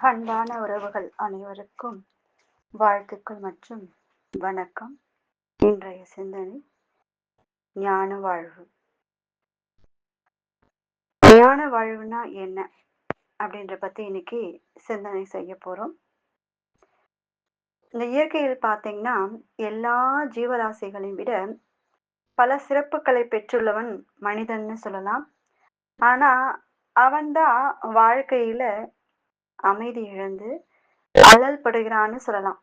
அன்பான உறவுகள் அனைவருக்கும் வாழ்த்துக்கள் மற்றும் வணக்கம். இன்றைய சிந்தனை ஞான வாழ்வு. ஞான வாழ்வுனா என்ன அப்படின்ற பத்தி இன்னைக்கு சிந்தனை செய்ய போறோம். இந்த இயற்கையில் பார்த்தீங்கன்னா எல்லா ஜீவராசிகளையும் விட பல சிறப்புகளை பெற்றுள்ளவன் மனிதன்னு சொல்லலாம். ஆனா அவன்தான் வாழ்க்கையில அமைதி இழந்து அல்லல் படுகிறான்னு சொல்லலாம்.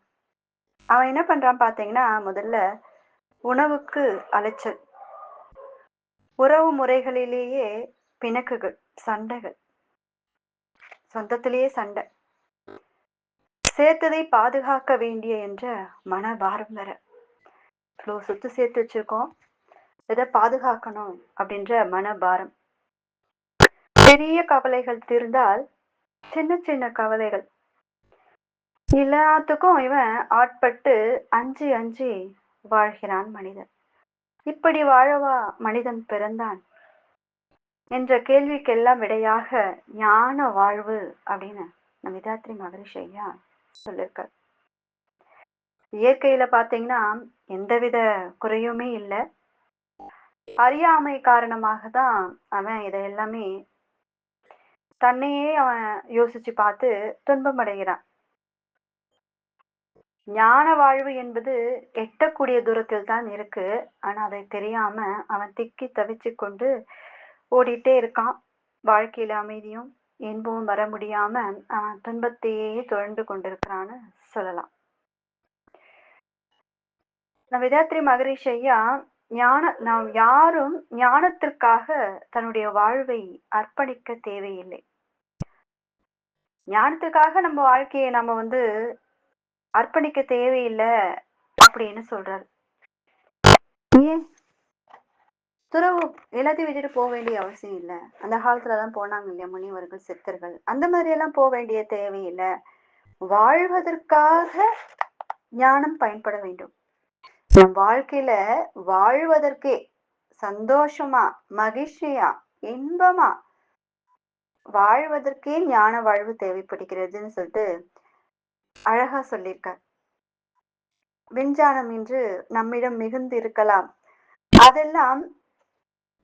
அவன் என்ன பண்றான் பார்த்தீங்கன்னா, முதல்ல உணவுக்கு அலைச்சல், உறவு முறைகளிலேயே பிணக்குகள், சண்டைகள், சொந்தத்திலேயே சண்டை, சேர்த்ததை பாதுகாக்க வேண்டிய என்ற மனபாரம் வேற. இவ்வளோ சொத்து சேர்த்து வச்சிருக்கோம், இதை பாதுகாக்கணும் அப்படின்ற மனபாரம். பெரிய கவலைகள் தீர்ந்தால் சின்ன சின்ன கவலைகள் எல்லாத்துக்கும் இவன் ஆட்பட்டு அஞ்சி அஞ்சி வாழ்கிறான் மனிதன். இப்படி வாழவா மனிதன் பிறந்தான் என்ற கேள்விக்கெல்லாம் விடையாக ஞான வாழ்வு அப்படின்னு நம்ம வேதாத்ரி மகரிஷி ஐயா சொல்லியிருக்கார். இயற்கையில பாத்தீங்கன்னா எந்தவித குறையுமே இல்லை. அறியாமை காரணமாக தான் அவன் இதை எல்லாமே தன்னையே அவன் யோசிச்சு பார்த்து துன்பம் அடைகிறான். ஞான வாழ்வு என்பது எட்டக்கூடிய தூரத்தில் தான் இருக்கு. ஆனா அதை தெரியாம அவன் திக்கி தவிச்சு கொண்டு ஓடிட்டே இருக்கான். வாழ்க்கையில அமைதியும் இன்பமும் வர முடியாம அவன் துன்பத்தையே தொடர்ந்து கொண்டிருக்கிறான்னு சொல்லலாம். நம்ம வேதாத்ரி மகரிஷி ஐயா நாம் யாரும் ஞானத்திற்காக தன்னுடைய வாழ்வை அர்ப்பணிக்க தேவையில்லை. ஞானத்துக்காக நம்ம வாழ்க்கையை நம்ம அர்ப்பணிக்க தேவையில்லை அப்படின்னு சொல்றாரு. ஏன் துறவு எல்லாத்தையும் விட்டுட்டு போக வேண்டிய அவசியம் இல்லை. அந்த காலத்துலதான் போனாங்க இல்லையா முனிவர்கள், சித்தர்கள், அந்த மாதிரி எல்லாம் போக வேண்டிய தேவையில்லை. வாழ்வதற்காக ஞானம் பயன்பட வேண்டும். நம் வாழ்க்கையில வாழ்வதற்கே சந்தோஷமா, மகிழ்ச்சியா, இன்பமா வாழ்வதற்கே ஞான வாழ்வு தேவைப்படுகிறதுன்னு சொல்லிட்டு அழகா சொல்லியிருக்கார். விஞ்ஞானம் இன்று நம்மிடம் மிகுந்து இருக்கலாம். அதெல்லாம்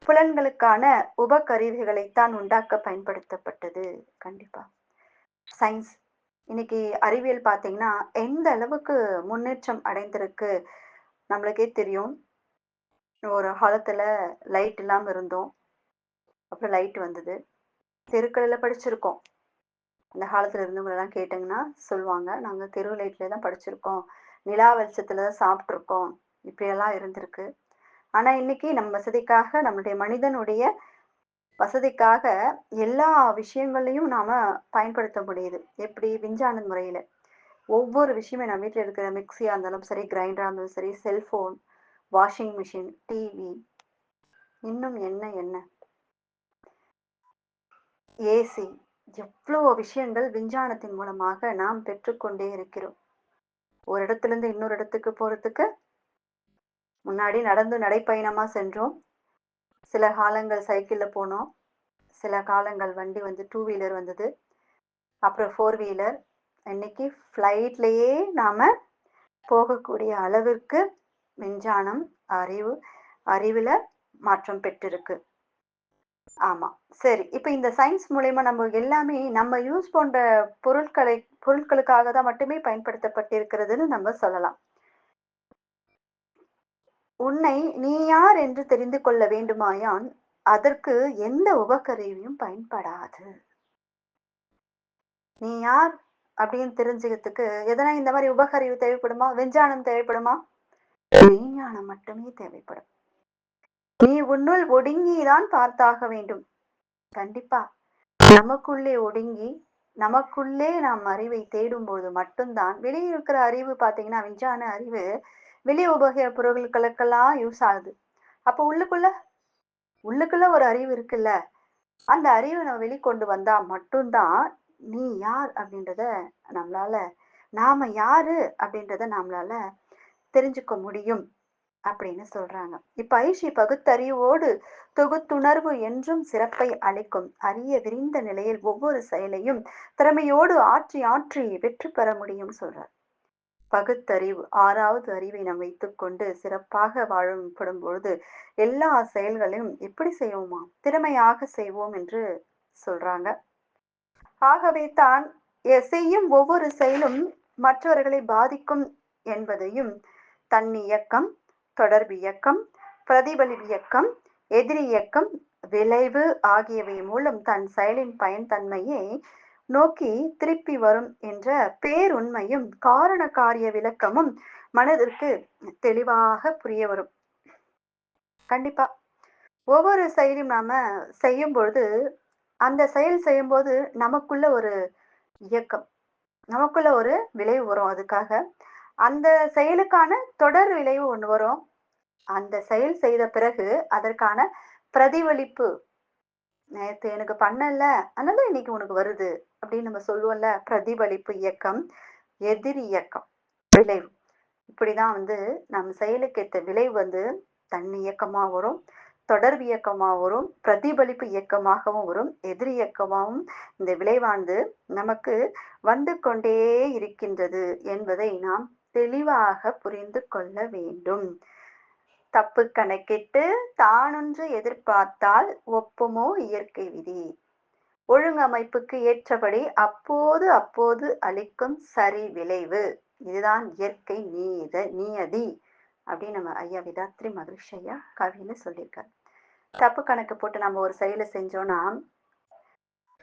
புலன்களுக்கான உபகருவிகளைத்தான் உண்டாக்க பயன்படுத்தப்பட்டது. கண்டிப்பா சயின்ஸ் இன்னைக்கு அறிவியல் பார்த்தீங்கன்னா எந்த அளவுக்கு முன்னேற்றம் அடைந்திருக்கு நம்மளுக்கே தெரியும். ஒரு காலத்துல லைட் இல்லாம இருந்தோம், அப்புறம் லைட் வந்தது. தெருக்கள்ல படிச்சிருக்கோம். அந்த காலத்துல இருந்தவங்களெல்லாம் கேட்டீங்கன்னா சொல்லுவாங்க, நாங்க தெரு லைட்ல தான் படிச்சிருக்கோம், நிலா வெளிச்சத்துல தான் சாப்பிட்ருக்கோம், இப்படியெல்லாம் இருந்திருக்கு. ஆனா இன்னைக்கு நம்ம வசதிக்காக, நம்மளுடைய மனிதனுடைய வசதிக்காக எல்லா விஷயங்களையும் நாம பயன்படுத்த முடியுது. எப்படி? விஞ்ஞான முறையில ஒவ்வொரு விஷயமே நம்ம வீட்டில் இருக்கிற மிக்சியா இருந்தாலும் சரி, கிரைண்டரா இருந்தாலும் சரி, செல்போன், வாஷிங் மிஷின், டிவி, இன்னும் என்ன என்ன ஏசி, எவ்வளோ விஷயங்கள் விஞ்ஞானத்தின் மூலமாக நாம் பெற்றுக்கொண்டே இருக்கிறோம். ஒரு இடத்துல இருந்து இன்னொரு இடத்துக்கு போறதுக்கு முன்னாடி நடந்து நடைப்பயணமா சென்றோம். சில காலங்கள் சைக்கிள்ல போனோம், சில காலங்கள் வண்டி டூ வீலர் வந்தது, அப்புறம் ஃபோர் வீலர், இன்னைக்கு ஃப்ளைட்லயே நாம போகக்கூடிய அளவிற்கு விஞ்ஞானம் அறிவுல மாற்றம் பெற்றிருக்கு. ஆமா, சரி. இப்ப இந்த சயின்ஸ் மூலயமா நம்ம எல்லாமே நம்ம யூஸ் பண்ற பொருட்களுக்காக தான் மட்டுமே பயன்படுத்தப்பட்டிருக்கிறதுன்னு நம்ம சொல்லலாம். உன்னை நீ யார் என்று தெரிந்து கொள்ள வேண்டுமாயான் அதற்கு எந்த உபகருவியும் பயன்படாது. நீ யார் அப்படின்னு தெரிஞ்சுக்கிறதுக்கு எதனா இந்த மாதிரி உபகருவி தேவைப்படுமா? விஞ்ஞானம் தேவைப்படுமா? மெய்ஞானம் மட்டுமே தேவைப்படும். நீ உன்னுள் ஒடுங்கிதான் பார்த்தாக வேண்டும். கண்டிப்பா நமக்குள்ளே ஒடுங்கி நமக்குள்ளே நாம் அறிவை தேடும்போது மட்டும்தான் வெளியே இருக்கிற அறிவு பார்த்தீங்கன்னா விஞ்ஞான அறிவு வெளியே உபயோக பொருட்களுக்கெல்லாம் யூஸ் ஆகுது. அப்போ உள்ளுக்குள்ள ஒரு அறிவு இருக்குல்ல, அந்த அறிவை நம்ம வெளிக்கொண்டு வந்தா மட்டும்தான் நீ யார் அப்படின்றத நாம யாரு அப்படின்றத நம்மளால தெரிஞ்சுக்க முடியும். அப்படின்னு சொல்றாங்க. இப்பயிற்சி பகுத்தறிவோடு தொகுத்துணர்வு என்றும் சிறப்பை அளிக்கும். அறிய விரிந்த நிலையில் ஒவ்வொரு செயலையும் திறமையோடு ஆற்றி ஆற்றி வெற்றி பெற முடியும் சொல்றார். பகுத்தறிவு, 6வது அறிவை நாம் வைத்துக்கொண்டு சிறப்பாக வாழப்படும் பொழுது, எல்லா செயல்களையும் எப்படி செய்வோமா? திறமையாக செய்வோம் என்று சொல்றாங்க. ஆகவே தான் செய்யும் ஒவ்வொரு செயலும் மற்றவர்களை பாதிக்கும் என்பதையும் தன்னியக்கம், தொடர்பியக்கம், பிரதிபலிப்பியக்கம், எதிரியக்கம், விளைவு ஆகியவை மூலம் தன் செயலின் பயன்தன்மையை நோக்கி திருப்பி வரும் என்ற பேருண்மையும் காரண காரிய விளக்கமும் மனதிற்கு தெளிவாக புரிய வரும். கண்டிப்பா ஒவ்வொரு செயலையும் நாம செய்யும் பொழுது அந்த செயல் செய்யும்போது நமக்குள்ள ஒரு இயக்கம், நமக்குள்ள ஒரு விளைவு வரும். அதுக்காக அந்த செயலுக்கான தொடர் விளைவு ஒண்ணு வரும். அந்த செயல் செய்த பிறகு அதற்கான பிரதிபலிப்பு, நேத்து எனக்கு பண்ணல அதனால இன்னைக்கு உனக்கு வருது அப்படின்னு நம்ம சொல்லுவோம்ல. பிரதிபலிப்பு இயக்கம், எதிர் இயக்கம், விளைவு. இப்படிதான் நம்ம செயலுக்கு ஏத்த விளைவு தன் இயக்கமா வரும், தொடர்பு இயக்கமா வரும், பிரதிபலிப்பு இயக்கமாகவும் வரும், எதிர் இயக்கமாகவும் இந்த விளைவானது நமக்கு வந்து கொண்டே இருக்கின்றது என்பதை நாம் தெளிவாக புரிந்து கொள்ள வேண்டும். தப்பு கணக்கிட்டு தானொன்று எதிர்பார்த்தால் ஒப்புமோ இயற்கை விதி. ஒழுங்கமைப்புக்கு ஏற்றபடி அப்போது அப்போது அளிக்கும் சரி விளைவு. இதுதான் இயற்கை நியதி அப்படின்னு நம்ம ஐயா விதாத்ரி மகரிஷி ஐயா கவின்னு சொல்லியிருக்காரு. தப்பு கணக்கு போட்டு நம்ம ஒரு செயலை செஞ்சோம்னா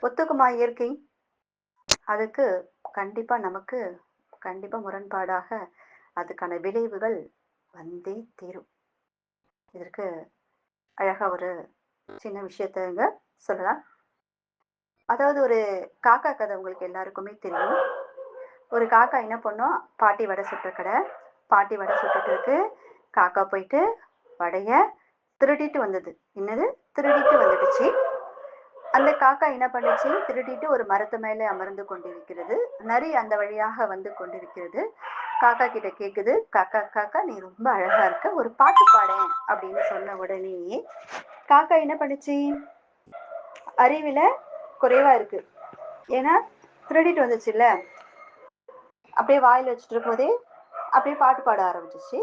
ஒத்துக்குமா இயற்கை? அதுக்கு கண்டிப்பா நமக்கு கண்டிப்பா முரண்பாடாக அதுக்கான விளைவுகள் வந்தே தீரும். இதற்கு அழகா ஒரு சின்ன விஷயத்தங்க சொல்லலாம். அதாவது ஒரு காக்கா கதை உங்களுக்கு எல்லாருக்குமே தெரியும். ஒரு காக்கா என்ன பண்ணும், பாட்டி வடை சுட்ட கடை, பாட்டி வடை சுட்டுட்டு இருக்கு. காக்கா போயிட்டு வடைய திருடிட்டு வந்தது. என்னது? திருடிட்டு வந்துடுச்சு. அந்த காக்கா என்ன பண்ணுச்சு, திருடிட்டு ஒரு மரத்து மேலே அமர்ந்து கொண்டிருக்கிறது. நரி அந்த வழியாக வந்து கொண்டிருக்கிறது. காக்கா கிட்ட கேக்குது, காக்கா காக்கா நீ ரொம்ப அழகா இருக்க, ஒரு பாட்டு பாடேன் அப்படின்னு சொன்ன உடனே காக்கா என்ன பண்ணுச்சு, அறிவுல குறைவா இருக்கு, ஏன்னா திருடிட்டு வந்துச்சுல்ல, அப்படியே வாயில வச்சுட்டு இருக்கும் போதே அப்படியே பாட்டு பாட ஆரம்பிச்சிச்சு.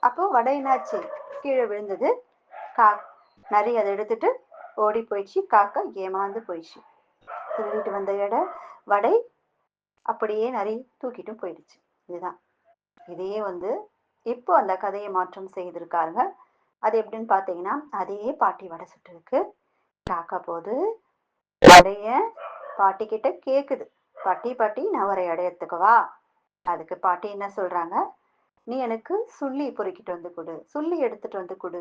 அப்போ வடை என்னாச்சு, கீழே விழுந்தது. கா நரி அதை எடுத்துட்டு ஓடி போயிடுச்சு. காக்கா ஏமாந்து போயிடுச்சு. திருடிட்டு வந்த வடை அப்படியே நரி தூக்கிட்டும் போயிடுச்சு. இதுதான். இதையே இப்போ அந்த கதையை மாற்றம் செய்திருக்காங்க. அது எப்படின்னு பார்த்தீங்கன்னா, அதே பாட்டி வடை சுட்டு இருக்கு. காக்கா போது வடைய பாட்டி கிட்ட கேக்குது, பாட்டி பாட்டி நான் ஒரு இடையத்துக்குவா. அதுக்கு பாட்டி என்ன சொல்றாங்க, நீ எனக்கு சுள்ளி பொறுக்கிட்டு வந்து கொடு, சுள்ளி எடுத்துட்டு வந்து கொடு,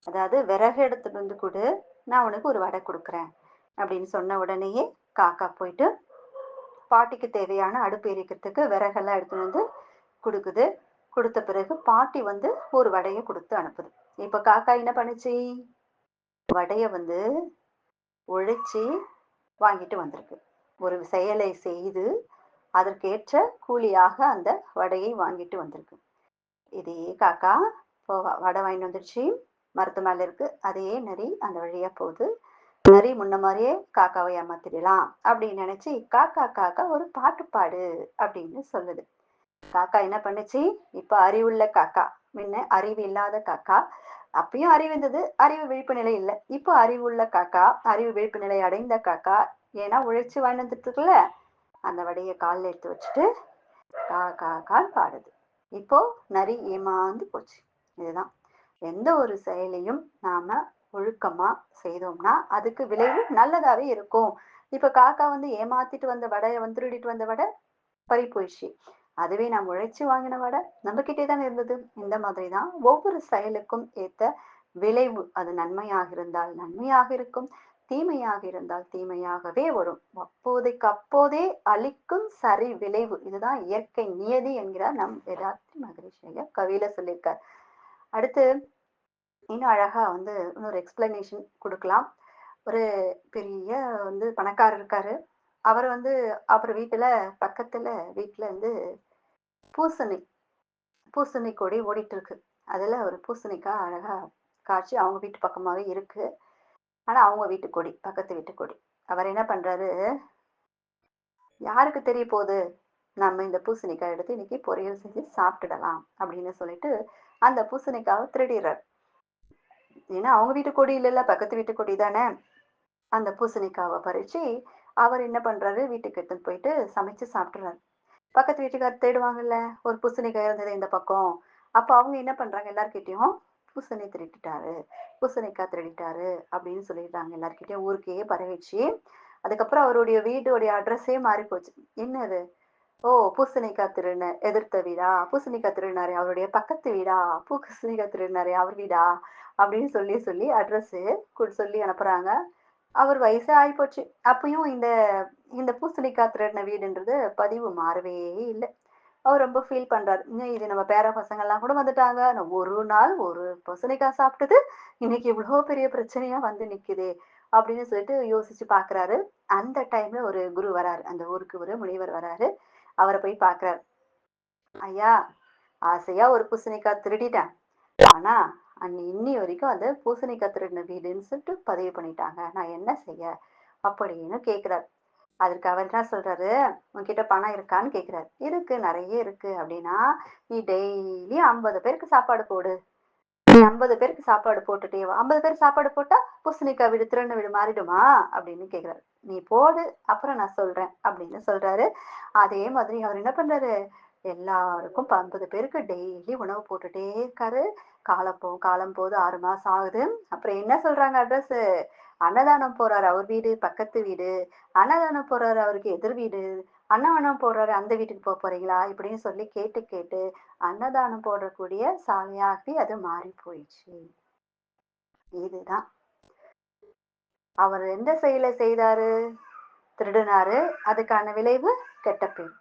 அதாவது விறகு எடுத்துட்டு வந்து கொடு, நான் உனக்கு ஒரு வடை கொடுக்குறேன் அப்படின்னு சொன்ன உடனேயே காக்கா போயிட்டு பாட்டிக்கு தேவையான அடுப்பு எரிக்கிறதுக்கு விறகெல்லாம் எடுத்துட்டு வந்து கொடுக்குது. கொடுத்த பிறகு பாட்டி ஒரு வடையை கொடுத்து அனுப்புது. இப்ப காக்கா என்ன பண்ணுச்சு, வடைய உழைச்சி வாங்கிட்டு வந்திருக்கு. ஒரு செயலை செய்து அதற்கேற்ற கூலியாக அந்த வடையை வாங்கிட்டு வந்திருக்கு. இதே காக்கா இப்போ வடை வாங்கிட்டு வந்துடுச்சு, மரத்து மேல இருக்கு. அதே நரி அந்த வழியா போகுது. நரி முன்ன மாதிரியே காக்காவை ஏமாத்திடலாம் அப்படின்னு நினைச்சு, காக்கா காக்கா ஒரு பாட்டு பாடு அப்படின்னு சொல்லுது. காக்கா என்ன பண்ணுச்சு, இப்ப அறிவுள்ள காக்கா, முன்ன அறிவு இல்லாத காக்கா. அப்பயும் அறிவு இருந்தது, அறிவு விழிப்பு நிலை இல்லை. இப்போ அறிவுள்ள காக்கா, அறிவு விழிப்பு நிலை அடைந்த காக்கா, ஏன்னா உழைச்சு வாழ்ந்துட்டு இருக்குல்ல, அந்த வடைய காலில் எடுத்து வச்சுட்டு கா கா கால் பாடுது. இப்போ நரி ஏமாந்து போச்சு. இதுதான். எந்த ஒரு செயலையும் நாம ஒழுக்கமா செய்தோம்னா அதுக்கு விளைவு நல்லதாவே இருக்கும். இப்ப காக்கா ஏமாத்திட்டு வந்த வடைய திருடிட்டு வந்த வடை பறி போயிடுச்சு. அதுவே நாம் உழைச்சு வாங்கின வடை நம்ம கிட்டே தானே இருந்தது. இந்த மாதிரிதான் ஒவ்வொரு செயலுக்கும் ஏத்த விளைவு, அது நன்மையாக இருந்தால் நன்மையாக இருக்கும், தீமையாக இருந்தால் தீமையாகவே வரும். அப்போதைக்கு அப்போதே அளிக்கும் சரி விளைவு. இதுதான் இயற்கை நியதி என்கிறார் நம் வேதாத்ரி மகரிஷி ஐயா கவியில சொல்லியிருக்கார். அடுத்து இன்னும் அழகா இன்னொரு எக்ஸ்பிளனேஷன் கொடுக்கலாம். ஒரு பெரிய பணக்காரர் இருக்காரு. அவர் அப்புறம் பக்கத்துல வீட்டுல பூசணி பூசணி கொடி ஓடிட்டு இருக்கு. அதுல ஒரு பூசணிக்காய் அழகா காய்ச்சி அவங்க வீட்டு பக்கமாவே இருக்கு. ஆனா அவங்க வீட்டு கொடி, பக்கத்து வீட்டு கொடி. அவர் என்ன பண்றாரு, "யாருக்கு தெரிய போது? நம்ம இந்த பூசணிக்காய் எடுத்து இன்னைக்கு பொரியல் செஞ்சு சாப்பிட்டுடலாம்." அப்படின்னு சொல்லிட்டு அந்த பூசணிக்காவ திருடிர்றாரு. ஏன்னா அவங்க வீட்டு கொடி இல்லல்ல, பக்கத்து வீட்டு கொடி தானே. அந்த பூசணிக்காவ பறிச்சு, அவர் என்ன பண்றாரு, வீட்டுக்கு எடுத்துட்டு போயிட்டு சமைச்சு சாப்பிட்டுறாரு. பக்கத்து வீட்டுக்கார் தேடுவாங்கல்ல, ஒரு பூசணிக்காய் இருந்தது இந்த பக்கம். அப்ப அவங்க என்ன பண்றாங்க எல்லார்கிட்டயும், "பூசணி திருடிட்டாரு, பூசணிக்காய் திருடிட்டாரு" அப்படின்னு சொல்லிடுறாங்க எல்லார்கிட்டயும். ஊருக்கே பரவிடுச்சு. அதுக்கப்புறம் அவருடைய வீடுடைய அட்ரஸே மாறி போச்சு. "என்னது? ஓ! பூசணிக்காய் திருடின எதிர்த்த வீடா? பூசணிக்காய் திருடினாரே அவருடைய பக்கத்து வீடா? பூசணிக்காய் திருடினாரே அவர் வீடா?" அப்படின்னு சொல்லி சொல்லி அட்ரஸு சொல்லி அனுப்புறாங்க. அவர் வயசு ஆயிப்போச்சு. அப்பயும் இந்த இந்த பூசணிக்காய் திருடின வீடுன்றது பதிவு மாறவே இல்ல. அவர் ரொம்ப ஃபீல் பண்றாரு. இன்னும் இது நம்ம பேர பசங்கலாம் கூட வந்துட்டாங்க. நான் ஒரு நாள் ஒரு பூசணிக்காய் சாப்பிட்டது, இன்னைக்கு இவ்ளோ பெரிய பிரச்சனையா வந்து நிக்குதே! அப்படின்னு சொல்லிட்டு யோசிச்சு பார்க்குறாரு. அந்த டைம்ல ஒரு குரு வராரு. அந்த ஊருக்கு ஒரு முனிவர் வராரு. அவர போய் பார்க்குறாரு. "ஐயா, ஆசையா ஒரு பூசணிக்காய் திருடிட்டேன். ஆனா, இன்னி வரைக்கும் அது பூசணிக்காய் திருடின வீடுன்னு சொல்லிட்டு பதிவு பண்ணிட்டாங்க. நான் என்ன செய்ய?" அப்படின்னு கேட்கிறாரு. அதற்கு அவர் என்ன சொல்றாரு, "உன்கிட்ட பணம் இருக்கான்னு?" கேட்கிறாரு. "இருக்கு, நெறைய இருக்கு." அப்படின்னா, "நீ டெய்லி 50 பேருக்கு சாப்பாடு போடு. நீ 50 பேருக்கு சாப்பாடு போட்டுட்டே வா. 50 பேருக்கு சாப்பாடு போட்டா, பூசணிக்காய் வீடு திருடின வீடு மாறிடுமா?" அப்படின்னு கேட்கிறாரு. "நீ போடு, அப்புறம் நான் சொல்றேன்." அப்படின்னு சொல்றாரு. அதே மாதிரி அவர் என்ன பண்றாரு, எல்லாருக்கும் 50 பேருக்கு டெய்லி உணவு போட்டுட்டே இருக்காரு. காலம் போது 6 மாசம் ஆகுது. அப்புறம் என்ன சொல்றாங்க அட்ரஸு, அன்னதானம் போறாரு அவர் வீடு, பக்கத்து வீடு. அன்னதானம் போறாரு அவருக்கு எதிர் வீடு. அன்னதானம் போடுறாரு அந்த வீட்டுக்கு போறீங்களா? இப்படின்னு சொல்லி கேட்டு கேட்டு அன்னதானம் போடக்கூடிய சாலையாகி அது மாறி போயிடுச்சு. இதுதான். அவர் எந்த செயலை செய்தாரு? திருடுனாரு. அதுக்கான விளைவு கெட்ட பேர்.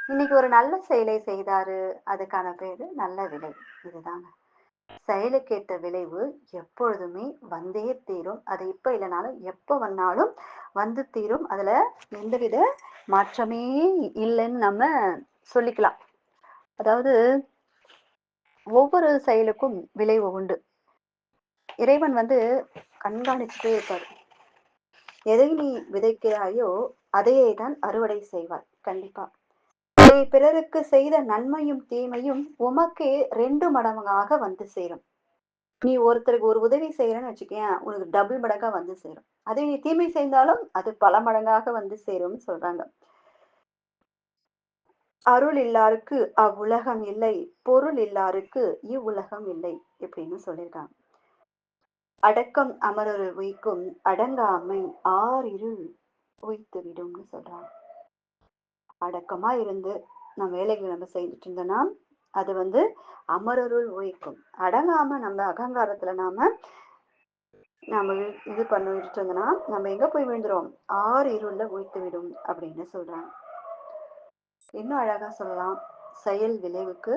இன்னைக்கு ஒரு நல்ல செயலை செய்தாரு. அதுக்கான பேரு நல்ல விளைவு. இதுதாங்க. செயலுக்கேத்த விளைவு எப்பொழுதுமே வந்தே தீரும். அது இப்ப இல்லனாலும், எப்ப வந்தாலும் வந்து தீரும். அதுல எந்தவித மாற்றமே இல்லன்னு நம்ம சொல்லிக்கலாம். அதாவது ஒவ்வொரு செயலுக்கும் விளைவு உண்டு. இறைவன் வந்து கண்காணிச்சுட்டே இருப்பாரு. எதை நீ விதைக்கிறாயோ, அதையே தான் அறுவடை செய்வாய். கண்டிப்பா. நீ பிறருக்கு செய்த நன்மையும், தீமையும் உமக்கே 2 மடங்காக வந்து சேரும். நீ ஒருத்தருக்கு ஒரு உதவி செய்யறன்னு வச்சுக்கயேன், உனக்கு டபுள் மடங்கா வந்து சேரும். அதே நீ தீமை செய்தாலும், அது பல மடங்காக வந்து சேரும்னு சொல்றாங்க. "அருள் இல்லாருக்கு அவ்வுலகம் இல்லை. பொருள் இல்லாருக்கு இவ்வுலகம் இல்லை." இப்படின்னு சொல்லியிருக்காங்க. "அடக்கம் அமரர் உய்க்கும் அடங்காமை ஆறிருள் உய்த்துவிடும்னு சொல்றாங்க. அடக்கமா இருந்து நம்ம வேலைகளை நம்ம செஞ்சுட்டு இருந்தோம்னா, அது வந்து அமரருள் உய்க்கும். அடங்காம நம்ம அகங்காரத்துல நாம இது பண்ணிட்டு இருந்தோம்னா, நம்ம எங்க போய் விழுந்துருவோம்? ஆறு இருள்ல உய்த்து விடும் அப்படின்னு சொல்றாங்க. இன்னும் அழகா சொல்லலாம். செயல் விளைவுக்கு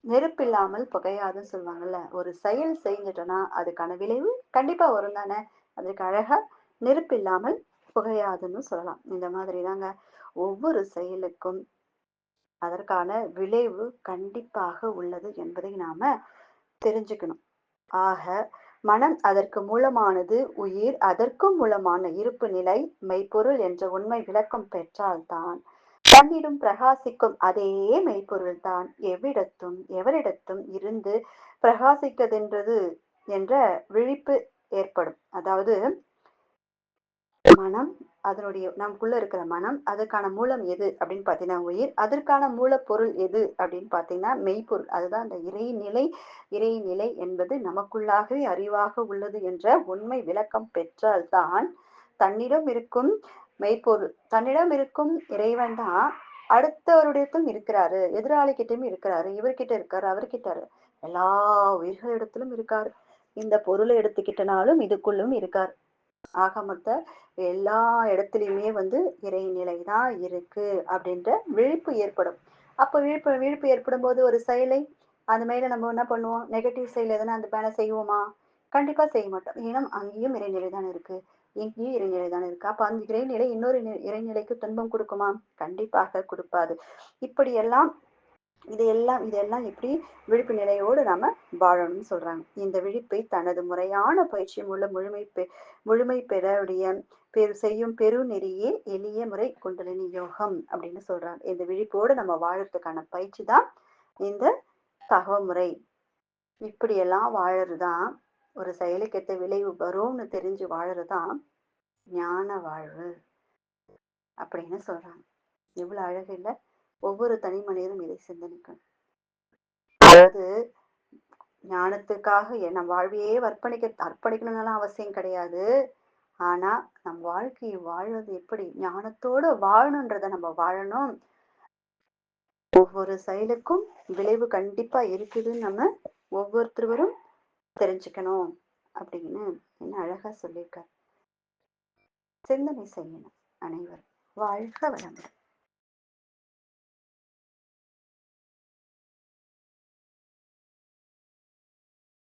நெருப்பில்லாமல் புகையாதுன்னு சொல்லுவாங்கல்ல. ஒரு செயல் செஞ்சுட்டோம்னா, அதுக்கான விளைவு கண்டிப்பா வரும் தானே! அதுக்கு அழகா நெருப்பில்லாமல் புகையாதுன்னு சொல்லலாம். இந்த மாதிரி தாங்க ஒவ்வொரு செயலுக்கும் அதற்கான விளைவு கண்டிப்பாக உள்ளது என்பதை நாம தெரிஞ்சுக்கணும். ஆக, மனம் அதற்கு மூலமானது, உயிர் அதற்கும் மூலமான இருப்பு நிலை, மெய்ப்பொருள் என்ற உண்மை விளக்கம் பெற்றால்தான், தன்னிடம் பிரகாசிக்கும் அதே மெய்ப்பொருள்தான் எவரிடத்தும் இருந்து பிரகாசிக்கதென்றது என்ற விழிப்பு ஏற்படும். அதாவது மனம், அதனுடைய நமக்குள்ள இருக்கிற மனம், அதற்கான மூலம் எது அப்படின்னு பார்த்தீங்கன்னா உயிர். அதற்கான மூலப்பொருள் எது அப்படின்னு பார்த்தீங்கன்னா மெய்ப்பொருள். அதுதான் அந்த இறைநிலை. இறைநிலை என்பது நமக்குள்ளாகவே அறிவாக உள்ளது என்ற உண்மை விளக்கம் பெற்றால்தான், தன்னிடம் இருக்கும் மெய்ப்பொருள், தன்னிடம் இருக்கும் இறைவன் தான் அடுத்தவரிடத்தும் இருக்கிறாரு. எதிராளி கிட்டயும் இருக்கிறாரு. இவர்கிட்ட இருக்காரு, அவர்கிட்ட எல்லா உயிர்களிடத்திலும் இருக்காரு. இந்த பொருளை எடுத்துக்கிட்டனாலும் இதுக்குள்ளும் இருக்காரு. ஆக மொத்த எல்லா இடத்துலயுமே வந்து இறைநிலை தான் இருக்கு அப்படின்ற விழிப்பு ஏற்படும். அப்ப விழிப்பு விழிப்பு ஏற்படும் போது ஒரு செயலை அது மேல நம்ம என்ன பண்ணுவோம்? நெகட்டிவ் செயல் எதனா அந்த மேல செய்வோமா? கண்டிப்பா செய்ய மாட்டோம். ஏன்னா அங்கேயும் இறைநிலை தானே இருக்கு. இங்கேயும் இறைநிலை தானே இருக்கு. அப்ப அந்த இறைநிலை இன்னொரு இறைநிலைக்கு துன்பம் கொடுக்குமா? கண்டிப்பாக கொடுப்பாது. இப்படியெல்லாம் இதெல்லாம் எப்படி விழிப்பு நிலையோடு நாம வாழணும்னு சொல்றாங்க. இந்த விழிப்பை தனது முறையான பயிற்சி மூலம் முழுமை பெறவுடைய செய்யும் பெருநெறியே எளிய முறை குண்டலினி யோகம் அப்படின்னு சொல்றாங்க. இந்த விழிப்போடு நம்ம வாழறதுக்கான பயிற்சி தான் இந்த தகவமுறை. இப்படியெல்லாம் வாழறதுதான் ஒரு செயலுக்கு ஏத்த விளைவு வரும்னு தெரிஞ்சு வாழறதுதான் ஞான வாழ்வு அப்படின்னு சொல்றாங்க. எவ்வளவு அழகு இல்ல? ஒவ்வொரு தனி மனிதனும் இதை சிந்தனைக்கணும். அதாவது ஞானத்துக்காக நம் வாழ்வையே அர்ப்பணிக்கணும்னு அவசியம் கிடையாது. ஆனா நம் வாழ்க்கையை வாழ்வது எப்படி ஞானத்தோட வாழணுன்றத நம்ம வாழணும். ஒவ்வொரு செயலுக்கும் விளைவு கண்டிப்பா இருக்குதுன்னு நம்ம ஒவ்வொருத்தரும் தெரிஞ்சுக்கணும் அப்படின்னு என்ன அழகா சொல்லியிருக்காரு. சிந்தனை செய்யணும் அனைவரும். வாழ்க வளமுடன்.